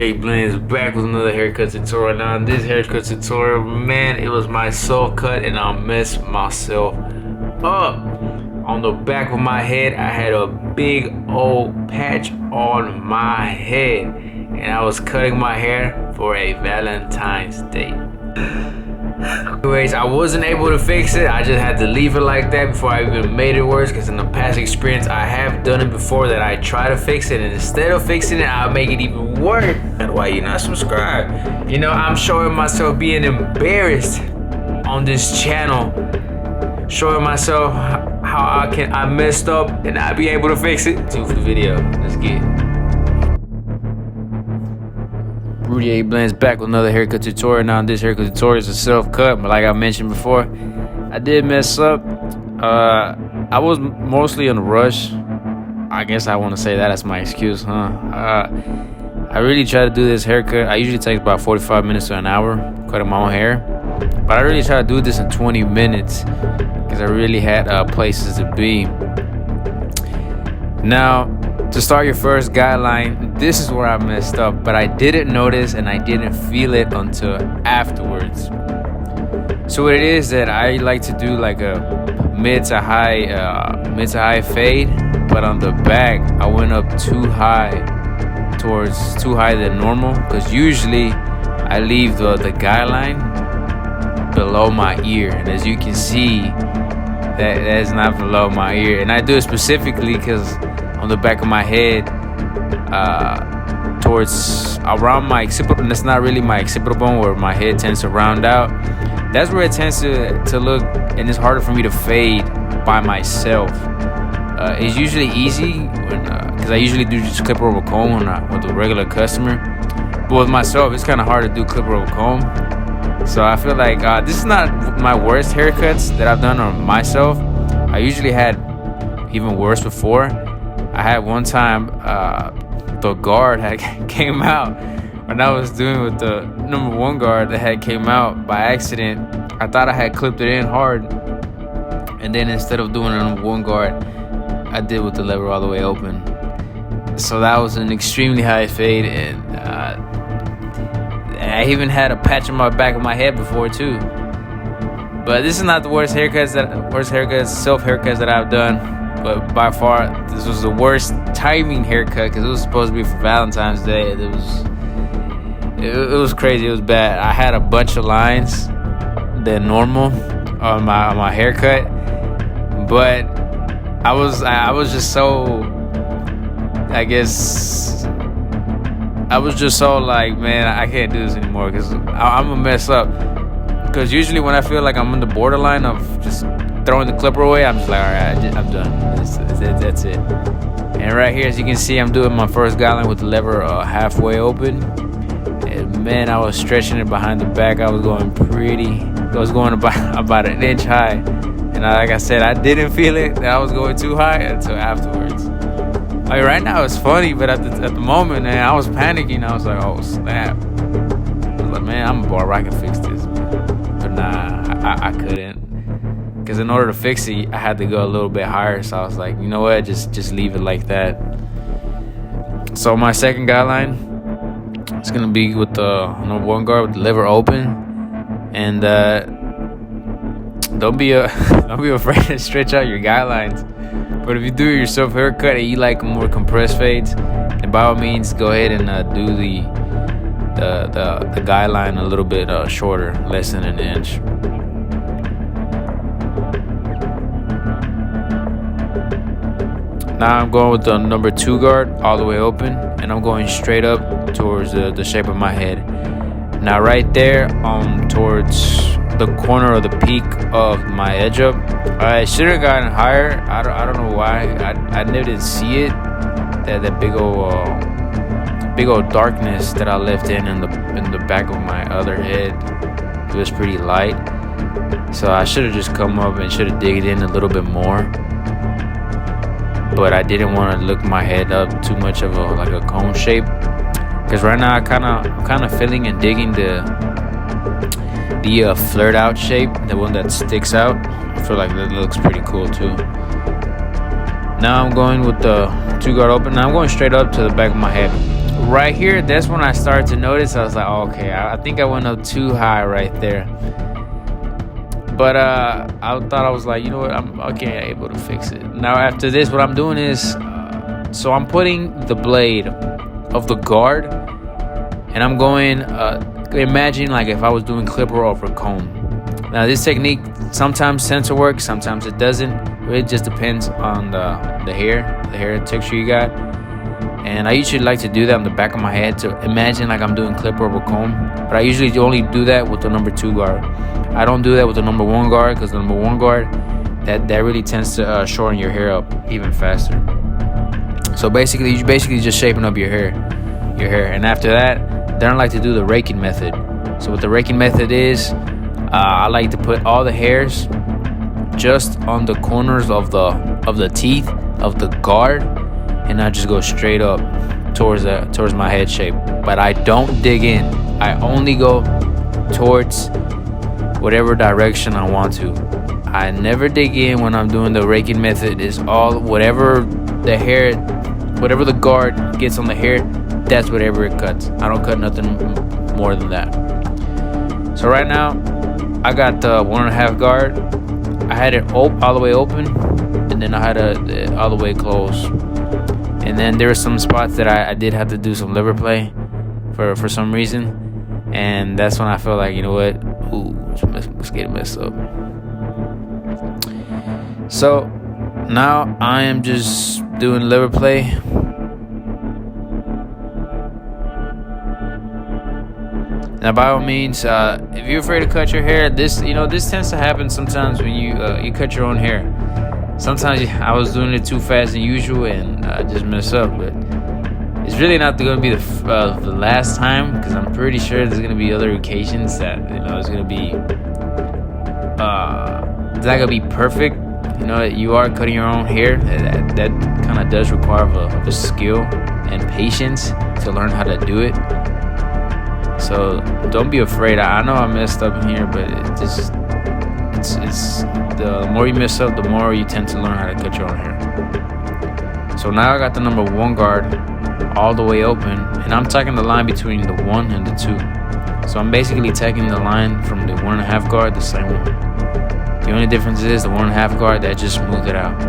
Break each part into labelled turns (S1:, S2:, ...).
S1: Hey Blends, back with another haircut tutorial. Now in this haircut tutorial, man, it was my Selfcut and I messed myself up. On the back of my head, I had a big old patch on my head, and I was cutting my hair for a Valentine's Day. Anyways, I wasn't able to fix it. I just had to leave it like that before I even made it worse, because in the past experience I have done it before that I try to fix it, and instead of fixing it, I'll make it even worse. That's why you're not subscribed. You know, I'm showing myself being embarrassed on this channel, showing myself how I messed up and I'll be able to fix it. Two for the video. Let's get it. Rudy A Blends back with another haircut tutorial. Now this haircut tutorial is a self-cut, but like I mentioned before, I did mess up. I was mostly in a rush. I guess I want to say that as my excuse, huh? I really try to do this haircut. I usually take about 45 minutes to an hour cutting my own hair, but I really try to do this in 20 minutes because I really had places to be. Now, to start your first guideline, this is where I messed up, but I didn't notice and I didn't feel it until afterwards. So what it is that I like to do like a mid to high fade, but on the back I went up too high than normal, because usually I leave the guideline below my ear, and as you can see, that's not below my ear, and I do it specifically because on the back of my head, towards around my occipital, that's not really my occipital bone where my head tends to round out. That's where it tends to look, and it's harder for me to fade by myself. It's usually easy because I usually do just clipper over comb with a regular customer, but with myself it's kind of hard to do clipper over comb. So I feel like this is not my worst haircuts that I've done on myself. I usually had even worse before. I had one time the guard had came out when I was doing with the number one guard that had came out by accident. I thought I had clipped it in hard, and then instead of doing a number one guard, I did with the lever all the way open. So that was an extremely high fade, and I even had a patch on my back of my head before too. But this is not the worst self haircuts that I've done. But by far, this was the worst timing haircut because it was supposed to be for Valentine's Day. It was crazy. It was bad. I had a bunch of lines than normal on my haircut, but I was just so, I guess I was just so like, man, I can't do this anymore because I'm gonna mess up. Because usually when I feel like I'm on the borderline of just throwing the clipper away, I'm just like, all right, I'm done. That's it. And right here, as you can see, I'm doing my first guideline with the lever halfway open. And man, I was stretching it behind the back. I was going about an inch high. And like I said, I didn't feel it that I was going too high until afterwards. Like right now, it's funny, but at the moment, man, I was panicking. I was like, oh snap. I was like, man, I'm a barber, I can fix this. But nah, I couldn't. Because in order to fix it, I had to go a little bit higher. So I was like, you know what, just leave it like that. So my second guideline, it's gonna be with the number one guard with the lever open, and don't be afraid to stretch out your guidelines. But if you do your self haircut and you like more compressed fades, then by all means go ahead and do the guideline a little bit shorter, less than an inch. Now I'm going with the number two guard all the way open, and I'm going straight up towards the shape of my head. Now right there towards the corner of the peak of my edge up, I should have gotten higher. I don't know why. I didn't see it. That big old darkness that I left in the back of my other head, it was pretty light. So I should have just come up and should have digged in a little bit more. But I didn't want to look my head up too much of a cone shape, because right now I'm kind of feeling and digging the flared out shape, the one that sticks out. I feel like that looks pretty cool too. Now I'm going with the two guard open. Now I'm going straight up to the back of my head right here, that's when I started to notice. I was like, oh, okay, I think I went up too high right there. But I thought, I was like, you know what, I'm okay, able to fix it. Now after this, what I'm doing is, so I'm putting the blade of the guard, and I'm going, imagine like if I was doing clipper over comb. Now this technique sometimes tends to work, sometimes it doesn't. It just depends on the hair texture you got. And I usually like to do that on the back of my head to imagine like I'm doing clipper over comb. But I usually only do that with the number 2 guard. I don't do that with the number 1 guard, because the number 1 guard, that really tends to shorten your hair up even faster. So basically, you're just shaping up your hair. And after that, then I like to do the raking method. So what the raking method is, I like to put all the hairs just on the corners of the teeth of the guard, and I just go straight up towards my head shape. But I don't dig in. I only go towards whatever direction I want to. I never dig in when I'm doing the raking method. Is all whatever the guard gets on the hair, that's whatever it cuts. I don't cut nothing more than that. So right now, I got the 1.5 guard. I had it all the way open, and then I had it all the way closed. And then there were some spots that I did have to do some liver play for some reason, and that's when I felt like, you know what, it's getting messed up. So now I am just doing liver play. Now, by all means, if you're afraid to cut your hair, this tends to happen sometimes when you cut your own hair. Sometimes I was doing it too fast than usual, and I just messed up. But it's really not going to be the last time, because I'm pretty sure there's going to be other occasions that it's going to be it's not going to be perfect. You are cutting your own hair. That kind of does require a skill and patience to learn how to do it. So don't be afraid. I know I messed up in here, but it's the more you mess up, the more you tend to learn how to cut your own hair. So now I got the number 1 guard all the way open, and I'm taking the line between the 1 and the 2. So I'm basically taking the line from the 1.5 guard, the same one. The only difference is the 1.5 guard that just smoothed it out,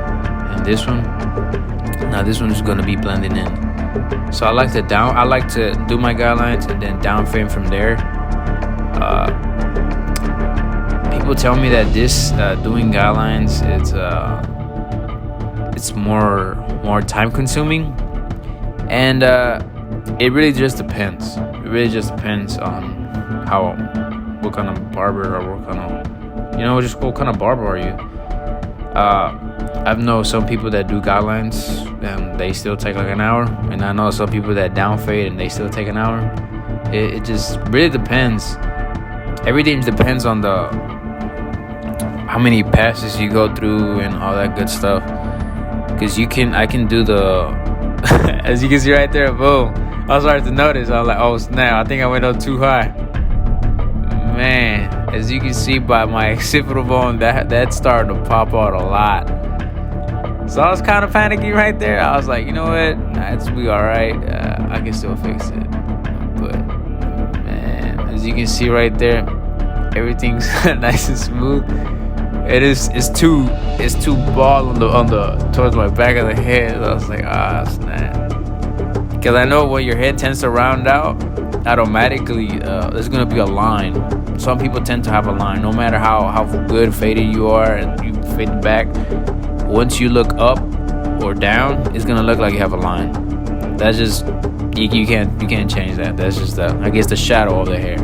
S1: and this one is going to be blending in. So I like to do my guidelines and then down fade from there. People tell me that this doing guidelines it's more time consuming, and it really just depends. It really just depends on what kind of barber, or what kind of barber are you. I've known some people that do guidelines and they still take like an hour, and I know some people that down fade and they still take an hour. It just really depends. Everything depends on how many passes you go through and all that good stuff. Because I can do the as you can see right there, boom. I was starting to notice. I was like, oh snap! I think I went up too high. Man, as you can see by my occipital bone, that started to pop out a lot. So I was kind of panicky right there. I was like, you know what? It's be all right. I can still fix it. But man, as you can see right there, everything's nice and smooth. It's too bald on the towards my back of the head. I was like, snap. Because I know when your head tends to round out, automatically there's gonna be a line. Some people tend to have a line, no matter how good faded you are and you fade back. Once you look up or down, it's gonna look like you have a line. That's just you can't change that. That's just the shadow of the hair,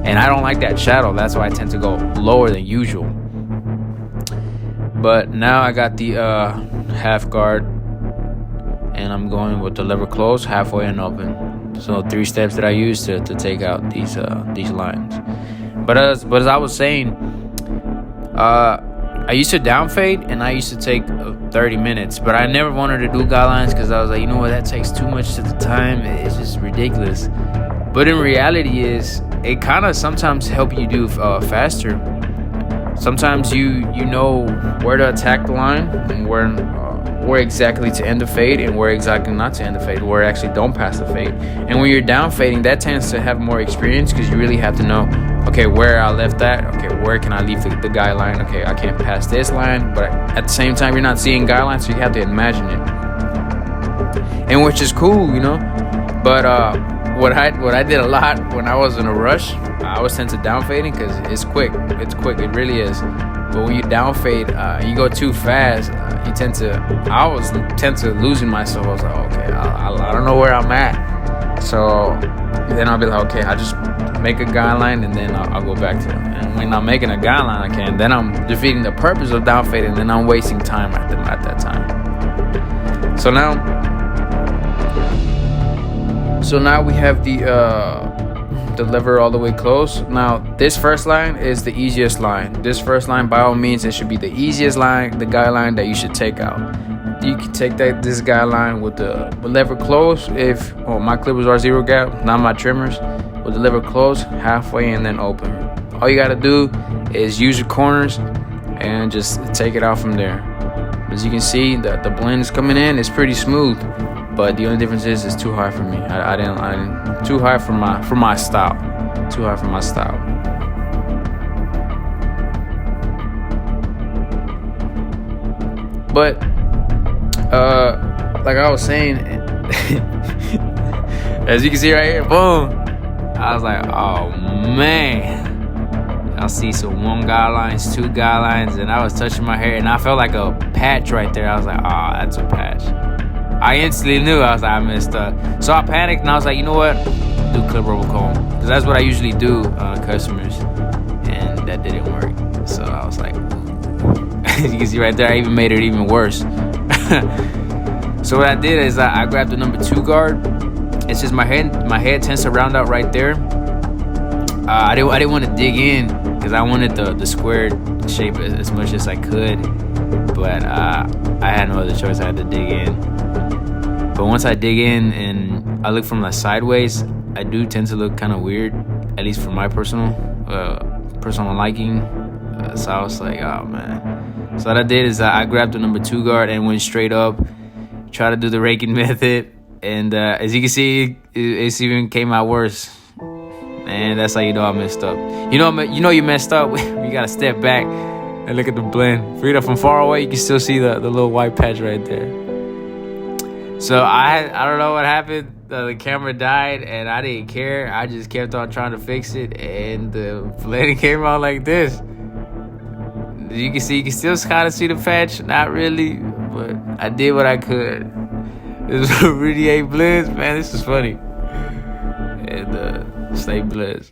S1: and I don't like that shadow. That's why I tend to go lower than usual. But now I got the half guard, and I'm going with the lever closed, halfway and open. So 3 steps that I use to take out these lines. But as I was saying, I used to down fade and I used to take 30 minutes, but I never wanted to do guidelines because I was like, you know what, that takes too much of the time. It's just ridiculous. But in reality, it kind of sometimes help you do faster. Sometimes you know where to attack the line and where where exactly to end the fade and where exactly not to end the fade, where actually don't pass the fade. And when you're down fading, that tends to have more experience because you really have to know, okay, where I left that, okay, where can I leave the guideline, okay, I can't pass this line, but at the same time, you're not seeing guidelines, so you have to imagine it. And which is cool, you know. But what I did a lot when I was in a rush, I always tend to down fading because it's quick, it really is. But when you down fade, you go too fast, I always tend to losing myself. I was like, okay, I don't know where I'm at. So then I'll be like, okay, I just make a guideline and then I'll go back to it. And when I'm making a guideline, then I'm defeating the purpose of down fading, then I'm wasting time at that time. So now we have the lever all the way closed. Now this first line is the easiest line. This first line, by all means, it should be the easiest line, the guideline that you should take out. You can take this guideline with the lever closed. If my clippers are 0 gap, not my trimmers, with the lever closed halfway and then open. All you gotta do is use your corners and just take it out from there. As you can see, the blend is coming in. It's pretty smooth. But the only difference is it's too high for me. I didn't too high for my style. Too high for my style. But like I was saying, as you can see right here, boom. I was like, oh man. I'll see some 1 guidelines, 2 guidelines, and I was touching my hair and I felt like a patch right there. I was like, oh, that's a patch. I instantly knew. I was like, I messed up. So I panicked and I was like, you know what? Do clip roll comb. Because that's what I usually do on customers. And that didn't work. So I was like, as you can see right there, I even made it even worse. So what I did is I grabbed the number 2 guard. It's just my head tends to round out right there. I didn't want to dig in because I wanted the squared shape as much as I could. But I had no other choice. I had to dig in. But once I dig in and I look from the sideways, I do tend to look kind of weird, at least for my personal liking. So I was like, oh man. So what I did is I grabbed the number 2 guard and went straight up, tried to do the raking method, and as you can see, it even came out worse. And that's how you know I messed up. You know you messed up. You gotta step back and look at the blend. From far away, you can still see the little white patch right there. So I don't know what happened. The camera died and I didn't care. I just kept on trying to fix it, and the blend came out like this. You can still kind of see the patch. Not really, but I did what I could. This was really 8 blends, man. This is funny. And stay blessed.